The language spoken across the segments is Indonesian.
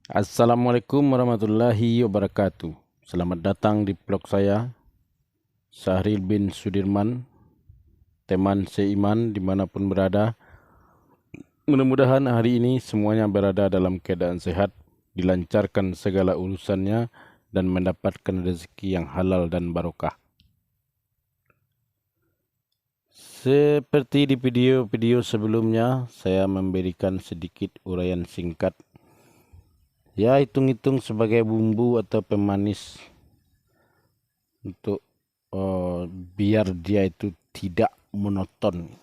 Assalamualaikum warahmatullahi wabarakatuh. Selamat datang di blog saya, Syahril bin Sudirman, teman seiman dimanapun berada. Mudah-mudahan hari ini semuanya berada dalam keadaan sehat, dilancarkan segala urusannya, dan mendapatkan rezeki yang halal dan barokah. Seperti di video-video sebelumnya, saya memberikan sedikit uraian singkat. Ya, hitung-hitung sebagai bumbu atau pemanis untuk biar dia itu tidak monoton.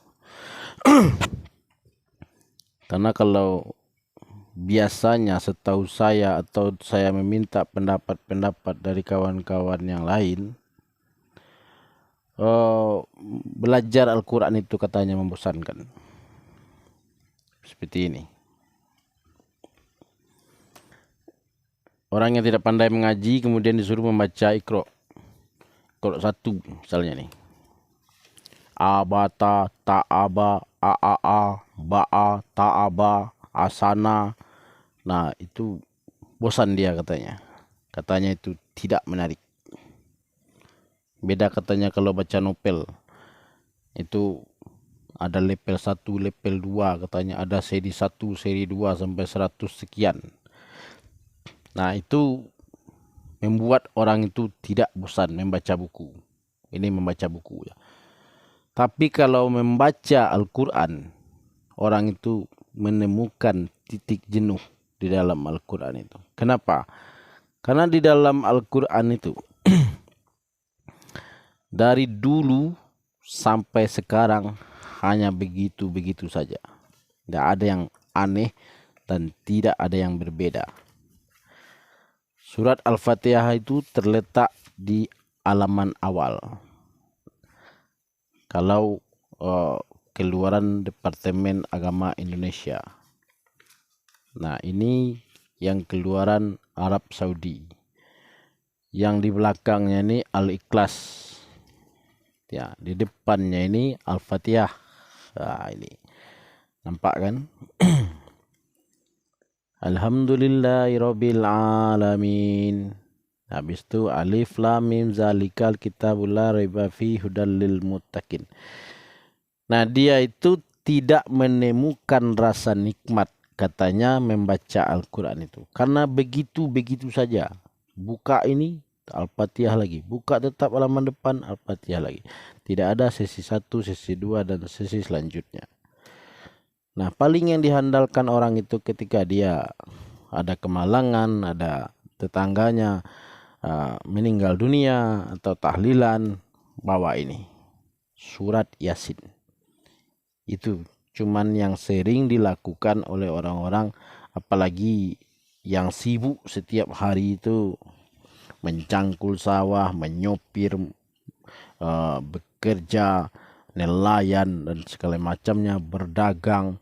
Karena kalau biasanya setahu saya atau saya meminta pendapat-pendapat dari kawan-kawan yang lain, belajar Al-Quran itu katanya membosankan. Seperti ini. Orang yang tidak pandai mengaji kemudian disuruh membaca Iqra. Iqra 1 misalnya nih. Abata, ta'aba, a'a'a, ba'a, ta'aba, asana. Nah, itu bosan dia katanya. Katanya itu tidak menarik. Beda katanya kalau baca novel. Itu ada level 1, level 2 katanya. Ada seri 1, seri 2 sampai 100 sekian. Nah, itu membuat orang itu tidak bosan membaca buku. Ini membaca buku ya. Tapi kalau membaca Al-Quran, orang itu menemukan titik jenuh di dalam Al-Quran itu. Kenapa? Karena di dalam Al-Quran itu, dari dulu sampai sekarang hanya begitu-begitu saja. Tidak ada yang aneh dan tidak ada yang berbeda. Surat Al-Fatihah itu terletak di halaman awal. Kalau keluaran Departemen Agama Indonesia. Nah, ini yang keluaran Arab Saudi. Yang di belakangnya ini Al-Ikhlas. Ya, di depannya ini Al-Fatihah. Nah, ini. Nampak kan? Alhamdulillahirabbil alamin. Habis itu alif lam mim zalikal kitabul la raiba fihi hudal lil muttaqin. Nah, dia itu tidak menemukan rasa nikmat katanya membaca Al-Quran itu. Karena begitu-begitu saja. Buka ini Al-Fatihah lagi. Buka tetap halaman depan Al-Fatihah lagi. Tidak ada sesi 1, sesi 2 dan sesi selanjutnya. Nah, paling yang dihandalkan orang itu ketika dia ada kemalangan, ada tetangganya meninggal dunia atau tahlilan, bawa ini surat Yasin. Itu cuman yang sering dilakukan oleh orang-orang, apalagi yang sibuk setiap hari itu mencangkul sawah, menyopir, bekerja, nelayan dan segala macamnya, berdagang,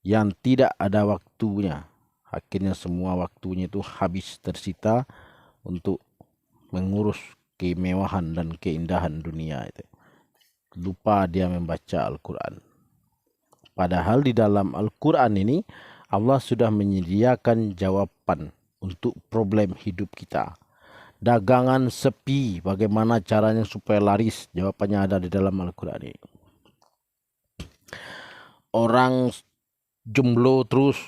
yang tidak ada waktunya. Akhirnya semua waktunya itu habis tersita untuk mengurus kemewahan dan keindahan dunia itu. Lupa dia membaca Al-Quran. Padahal di dalam Al-Quran ini Allah sudah menyediakan jawaban untuk problem hidup kita. Dagangan sepi, bagaimana caranya supaya laris? Jawabannya ada di dalam Al-Quran ini. Orang jomblo terus,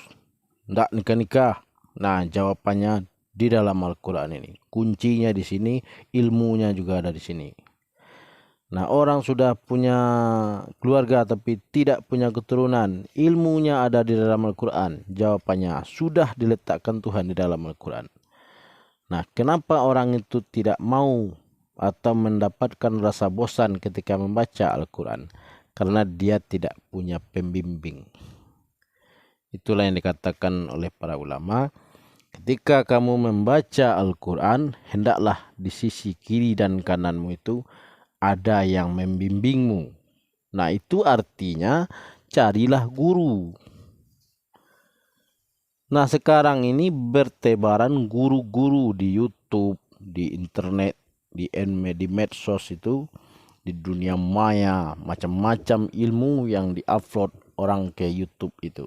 tidak nikah-nikah. Nah, jawabannya di dalam Al-Quran ini. Kuncinya di sini, ilmunya juga ada di sini. Nah, orang sudah punya keluarga tapi tidak punya keturunan, ilmunya ada di dalam Al-Quran. Jawabannya sudah diletakkan Tuhan di dalam Al-Quran. Nah, kenapa orang itu tidak mau atau mendapatkan rasa bosan ketika membaca Al-Quran? Karena dia tidak punya pembimbing. Itulah yang dikatakan oleh para ulama. Ketika kamu membaca Al-Quran, hendaklah di sisi kiri dan kananmu itu ada yang membimbingmu. Nah, itu artinya carilah guru. Nah, sekarang ini bertebaran guru-guru di YouTube, di internet, di medsos itu, di dunia maya, macam-macam ilmu yang diupload orang ke YouTube itu.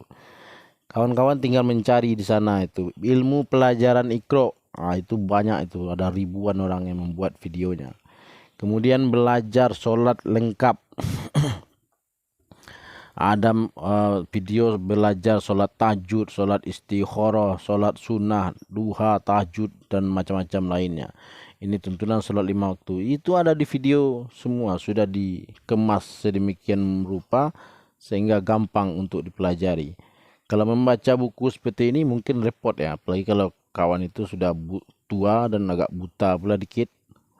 Kawan-kawan tinggal mencari di sana itu ilmu pelajaran Iqra. Itu banyak, itu ada ribuan orang yang membuat videonya. Kemudian belajar sholat lengkap. Ada video belajar sholat tahajud, sholat istikharah, sholat sunnah, duha, tahajud, dan macam-macam lainnya. Ini tuntunan sholat 5 waktu. Itu ada di video semua, sudah dikemas sedemikian rupa sehingga gampang untuk dipelajari. Kalau membaca buku seperti ini mungkin repot ya, apalagi kalau kawan itu sudah tua dan agak buta pula dikit,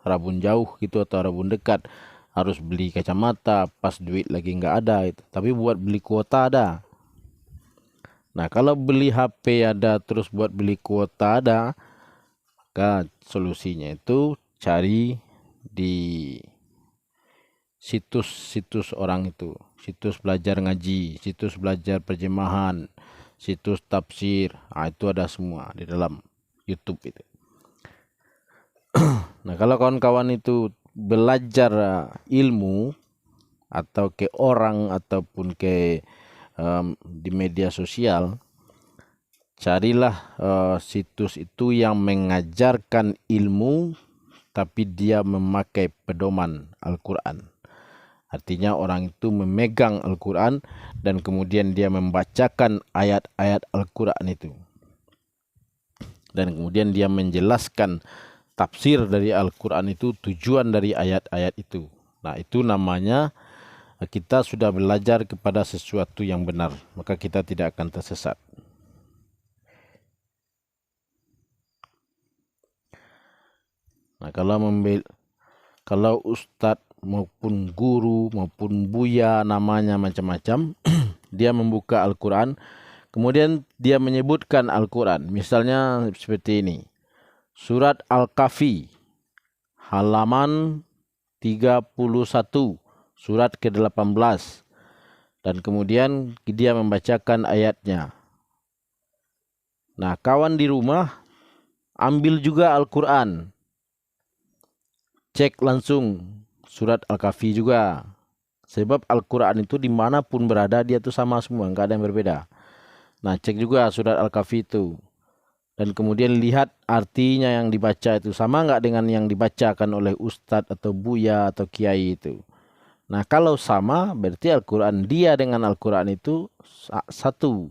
rabun jauh gitu atau rabun dekat, harus beli kacamata, pas duit lagi nggak ada itu. Tapi buat beli kuota ada. Nah kalau beli HP ada, terus buat beli kuota ada, maka solusinya itu cari di situs-situs orang itu, situs belajar ngaji, situs belajar terjemahan, situs tafsir. Itu ada semua di dalam YouTube itu. Nah kalau kawan-kawan itu belajar ilmu atau ke orang ataupun ke di media sosial, carilah situs itu yang mengajarkan ilmu tapi dia memakai pedoman Al-Quran. Artinya orang itu memegang Al-Quran dan kemudian dia membacakan ayat-ayat Al-Quran itu. Dan kemudian dia menjelaskan tafsir dari Al-Quran itu, tujuan dari ayat-ayat itu. Nah itu namanya kita sudah belajar kepada sesuatu yang benar, maka kita tidak akan tersesat. Nah kalau ustadz maupun guru maupun buya namanya macam-macam, dia membuka Al-Quran, kemudian dia menyebutkan Al-Quran. Misalnya seperti ini, surat Al-Kahfi halaman 31, surat ke-18, dan kemudian dia membacakan ayatnya. Nah kawan di rumah ambil juga Al-Quran, cek langsung surat Al-Kahfi juga. Sebab Al-Quran itu dimanapun berada dia itu sama semua, nggak ada yang berbeda. Nah cek juga surat Al-Kahfi itu. Dan kemudian lihat artinya yang dibaca itu sama nggak dengan yang dibacakan oleh ustadz atau buya atau kiai itu. Nah kalau sama berarti Al-Quran dia dengan Al-Quran itu satu.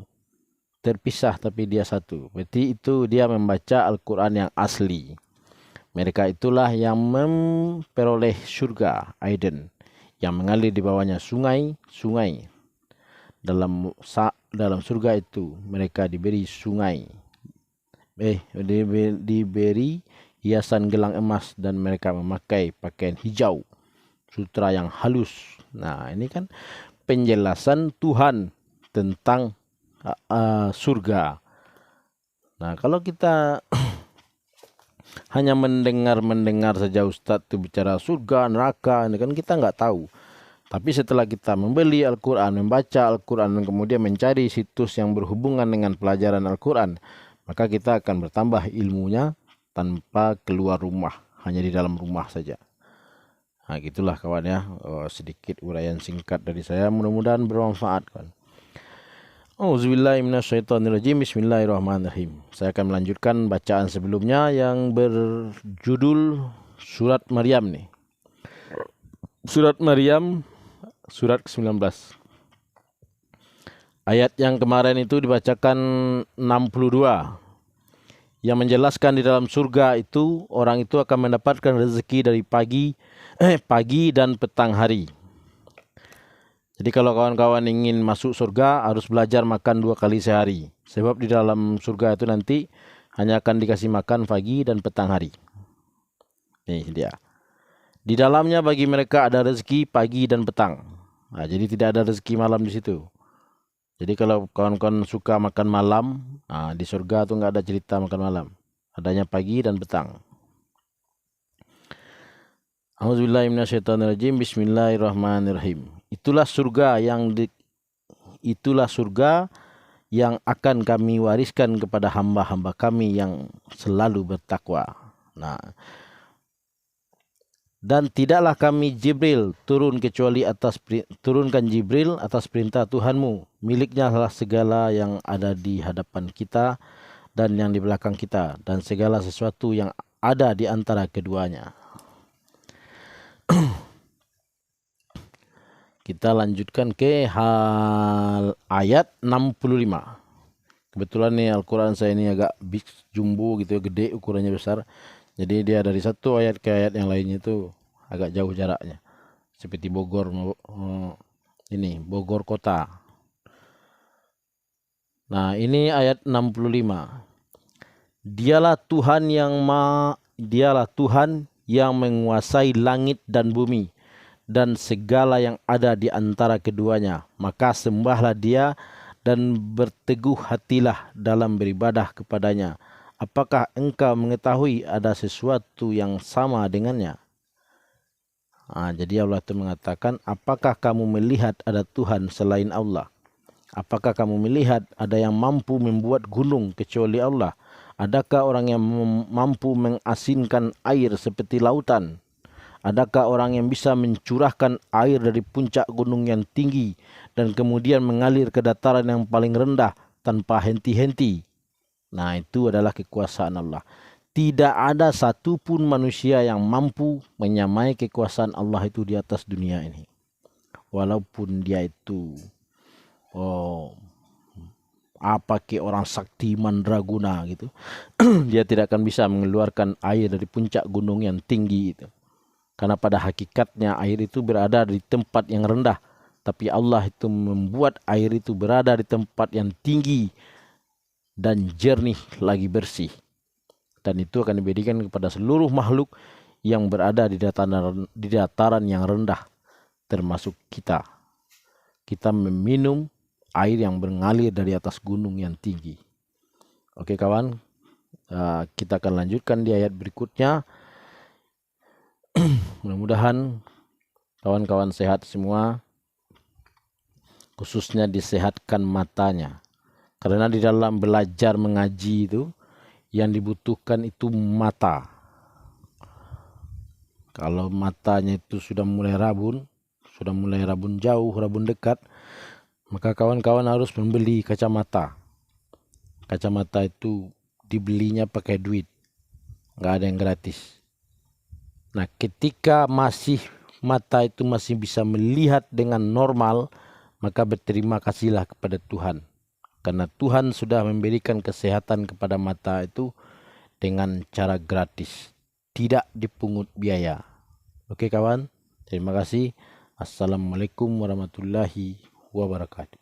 Terpisah tapi dia satu. Berarti itu dia membaca Al-Quran yang asli. Mereka itulah yang memperoleh surga Aiden, yang mengalir di bawahnya sungai-sungai. Dalam surga itu mereka diberi sungai, diberi hiasan gelang emas, dan mereka memakai pakaian hijau, sutra yang halus. Nah ini kan penjelasan Tuhan tentang surga. Nah kalau kita hanya mendengar saja ustadz itu bicara surga, neraka, ini kan kita nggak tahu. Tapi setelah kita membeli Al-Quran, membaca Al-Quran, dan kemudian mencari situs yang berhubungan dengan pelajaran Al-Quran, maka kita akan bertambah ilmunya tanpa keluar rumah, hanya di dalam rumah saja. Nah gitulah kawan ya, sedikit uraian singkat dari saya, mudah-mudahan bermanfaat kawan. Auzubillahiminasyaitonirrajim. Bismillahirrahmanirrahim. Saya akan melanjutkan bacaan sebelumnya yang berjudul Surat Maryam nih. Surat Maryam, surat ke-19. Ayat yang kemarin itu dibacakan 62. Yang menjelaskan di dalam surga itu orang itu akan mendapatkan rezeki dari pagi dan petang hari. Jadi kalau kawan-kawan ingin masuk surga harus belajar makan 2 kali sehari. Sebab di dalam surga itu nanti hanya akan dikasih makan pagi dan petang hari. Nih dia. Di dalamnya bagi mereka ada rezeki pagi dan petang. Nah, jadi tidak ada rezeki malam di situ. Jadi kalau kawan-kawan suka makan malam, di surga itu nggak ada cerita makan malam. Adanya pagi dan petang. Auzubillahiminasyaitonirrajim. Bismillahirrahmanirrahim. Itulah surga yang akan kami wariskan kepada hamba-hamba kami yang selalu bertakwa. Nah, Dan tidaklah kami Jibril turunkan Jibril atas perintah Tuhanmu. Miliknya adalah segala yang ada di hadapan kita dan yang di belakang kita, dan segala sesuatu yang ada di antara keduanya. Kita lanjutkan ke ayat 65. Kebetulan nih Al-Quran saya ini agak big jumbo gitu, gede, ukurannya besar. Jadi dia dari satu ayat ke ayat yang lainnya itu agak jauh jaraknya. Seperti Bogor Bogor kota. Nah, ini ayat 65. Dialah Tuhan yang menguasai langit dan bumi dan segala yang ada di antara keduanya. Maka sembahlah Dia dan berteguh hatilah dalam beribadah kepadanya. Apakah engkau mengetahui ada sesuatu yang sama dengannya? Jadi Allah itu mengatakan, apakah kamu melihat ada Tuhan selain Allah? Apakah kamu melihat ada yang mampu membuat gunung kecuali Allah? Adakah orang yang mampu mengasinkan air seperti lautan? Adakah orang yang bisa mencurahkan air dari puncak gunung yang tinggi dan kemudian mengalir ke dataran yang paling rendah tanpa henti-henti? Nah, itu adalah kekuasaan Allah. Tidak ada satupun manusia yang mampu menyamai kekuasaan Allah itu di atas dunia ini. Walaupun dia itu orang sakti mandraguna gitu, dia tidak akan bisa mengeluarkan air dari puncak gunung yang tinggi itu. Karena pada hakikatnya air itu berada di tempat yang rendah, tapi Allah itu membuat air itu berada di tempat yang tinggi dan jernih lagi bersih. Dan itu akan diberikan kepada seluruh makhluk yang berada di dataran yang rendah, termasuk kita. Kita meminum air yang mengalir dari atas gunung yang tinggi. Oke kawan, kita akan lanjutkan di ayat berikutnya. Mudah-mudahan kawan-kawan sehat semua, khususnya disehatkan matanya. Karena di dalam belajar mengaji itu yang dibutuhkan itu mata. Kalau matanya itu sudah mulai rabun jauh, rabun dekat, maka kawan-kawan harus membeli kacamata. Kacamata itu dibelinya pakai duit, nggak ada yang gratis. Nah, ketika mata itu masih bisa melihat dengan normal, maka berterima kasihlah kepada Tuhan. Karena Tuhan sudah memberikan kesehatan kepada mata itu dengan cara gratis, tidak dipungut biaya. Oke kawan, terima kasih. Assalamualaikum warahmatullahi wabarakatuh.